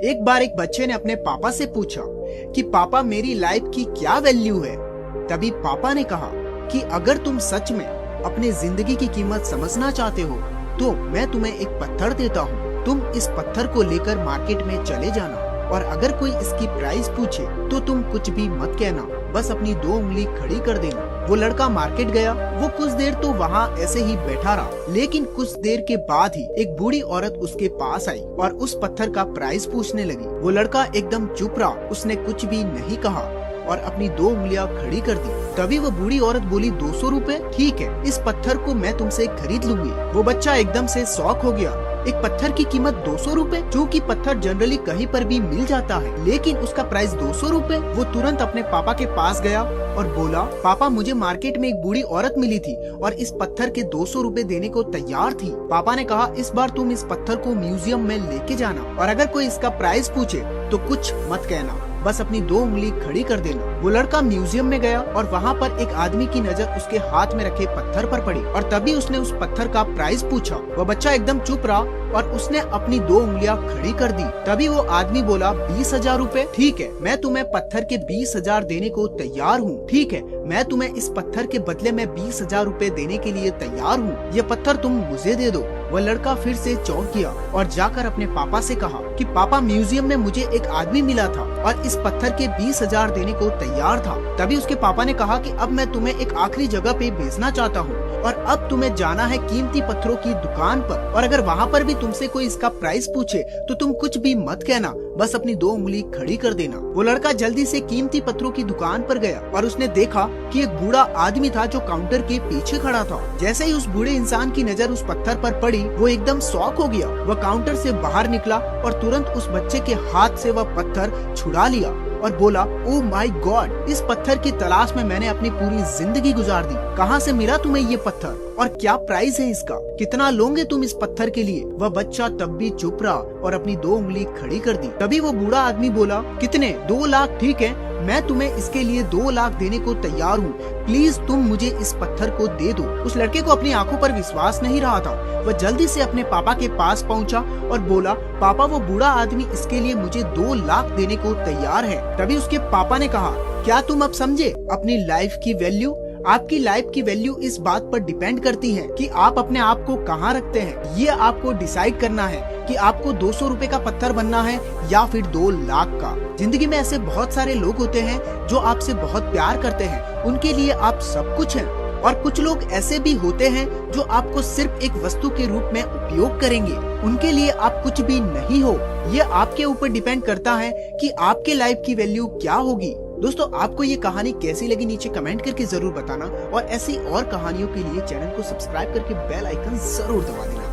एक बार एक बच्चे ने अपने पापा से पूछा कि पापा मेरी लाइफ की क्या वैल्यू है। तभी पापा ने कहा कि अगर तुम सच में अपनी जिंदगी की कीमत समझना चाहते हो तो मैं तुम्हें एक पत्थर देता हूँ। तुम इस पत्थर को लेकर मार्केट में चले जाना और अगर कोई इसकी प्राइस पूछे तो तुम कुछ भी मत कहना, बस अपनी 2 उंगली खड़ी कर देना। वो लड़का मार्केट गया। वो कुछ देर तो वहाँ ऐसे ही बैठा रहा, लेकिन कुछ देर के बाद ही एक बूढ़ी औरत उसके पास आई और उस पत्थर का प्राइस पूछने लगी। वो लड़का एकदम चुप रहा, उसने कुछ भी नहीं कहा और अपनी 2 उंगलियां खड़ी कर दी। तभी वो बूढ़ी औरत बोली 200 रुपए, ठीक है, इस पत्थर को मैं तुमसे खरीद लूंगी। वो बच्चा एकदम से शॉक हो गया। एक पत्थर की कीमत 200 रुपए, जो कि पत्थर जनरली कहीं पर भी मिल जाता है, लेकिन उसका प्राइस 200 रुपए। वो तुरंत अपने पापा के पास गया और बोला, पापा मुझे मार्केट में एक बूढ़ी औरत मिली थी और इस पत्थर के 200 रुपए देने को तैयार थी। पापा ने कहा, इस बार तुम इस पत्थर को म्यूजियम में लेके जाना और अगर कोई इसका प्राइस पूछे तो कुछ मत कहना, बस अपनी 2 उंगली खड़ी कर देना। वो लड़का म्यूजियम में गया और वहाँ पर एक आदमी की नजर उसके हाथ में रखे पत्थर पर पड़ी और तभी उसने उस पत्थर का प्राइस पूछा। वो बच्चा एकदम चुप रहा और उसने अपनी 2 उंगलियां खड़ी कर दी। तभी वो आदमी बोला 20,000 रुपए, ठीक है, मैं तुम्हें पत्थर के 20,000 देने को तैयार हूँ। ठीक है, मैं तुम्हें इस पत्थर के बदले में 20,000 रुपए देने के लिए तैयार हूँ। ये पत्थर तुम मुझे दे दो। वह लड़का फिर से चौंक गया और जाकर अपने पापा से कहा कि पापा म्यूजियम में मुझे एक आदमी मिला था और इस पत्थर के 20,000 देने को तैयार था। तभी उसके पापा ने कहा कि अब मैं तुम्हें एक आखिरी जगह पे भेजना चाहता हूँ और अब तुम्हें जाना है कीमती पत्थरों की दुकान पर और अगर वहाँ पर भी तुमसे कोई इसका प्राइस पूछे तो तुम कुछ भी मत कहना, बस अपनी 2 उंगली खड़ी कर देना। वो लड़का जल्दी से कीमती पत्थरों की दुकान पर गया और उसने देखा कि एक बूढ़ा आदमी था जो काउंटर के पीछे खड़ा था। जैसे ही उस बूढ़े इंसान की नजर उस पत्थर पर पड़ी, वो एकदम शॉक हो गया। वह काउंटर से बाहर निकला और तुरंत उस बच्चे के हाथ से वह पत्थर छुड़ा लिया और बोला, ओह माय गॉड, इस पत्थर की तलाश में मैंने अपनी पूरी जिंदगी गुजार दी। कहाँ से मिला तुम्हें ये पत्थर और क्या प्राइस है इसका? कितना लोगे तुम इस पत्थर के लिए? वह बच्चा तब भी चुप रहा और अपनी 2 उंगली खड़ी कर दी। तभी वो बूढ़ा आदमी बोला, कितने? 2 लाख, ठीक है, मैं तुम्हें इसके लिए 2 लाख देने को तैयार हूँ। प्लीज तुम मुझे इस पत्थर को दे दो। उस लड़के को अपनी आंखों पर विश्वास नहीं रहा था। वह जल्दी से अपने पापा के पास पहुंचा और बोला, पापा वो बूढ़ा आदमी इसके लिए मुझे 2 लाख देने को तैयार है। तभी उसके पापा ने कहा, क्या तुम अब समझे अपनी लाइफ की वैल्यू? आपकी लाइफ की वैल्यू इस बात पर डिपेंड करती है कि आप अपने आप को कहाँ रखते हैं। ये आपको डिसाइड करना है कि आपको 200 रुपए का पत्थर बनना है या फिर 2 लाख का। जिंदगी में ऐसे बहुत सारे लोग होते हैं जो आपसे बहुत प्यार करते हैं, उनके लिए आप सब कुछ हैं, और कुछ लोग ऐसे भी होते हैं जो आपको सिर्फ एक वस्तु के रूप में उपयोग करेंगे, उनके लिए आप कुछ भी नहीं हो। ये आपके ऊपर डिपेंड करता है कि आपके लाइफ की वैल्यू क्या होगी। दोस्तों, आपको ये कहानी कैसी लगी नीचे कमेंट करके जरूर बताना और ऐसी और कहानियों के लिए चैनल को सब्सक्राइब करके बेल आइकन जरूर दबा देना।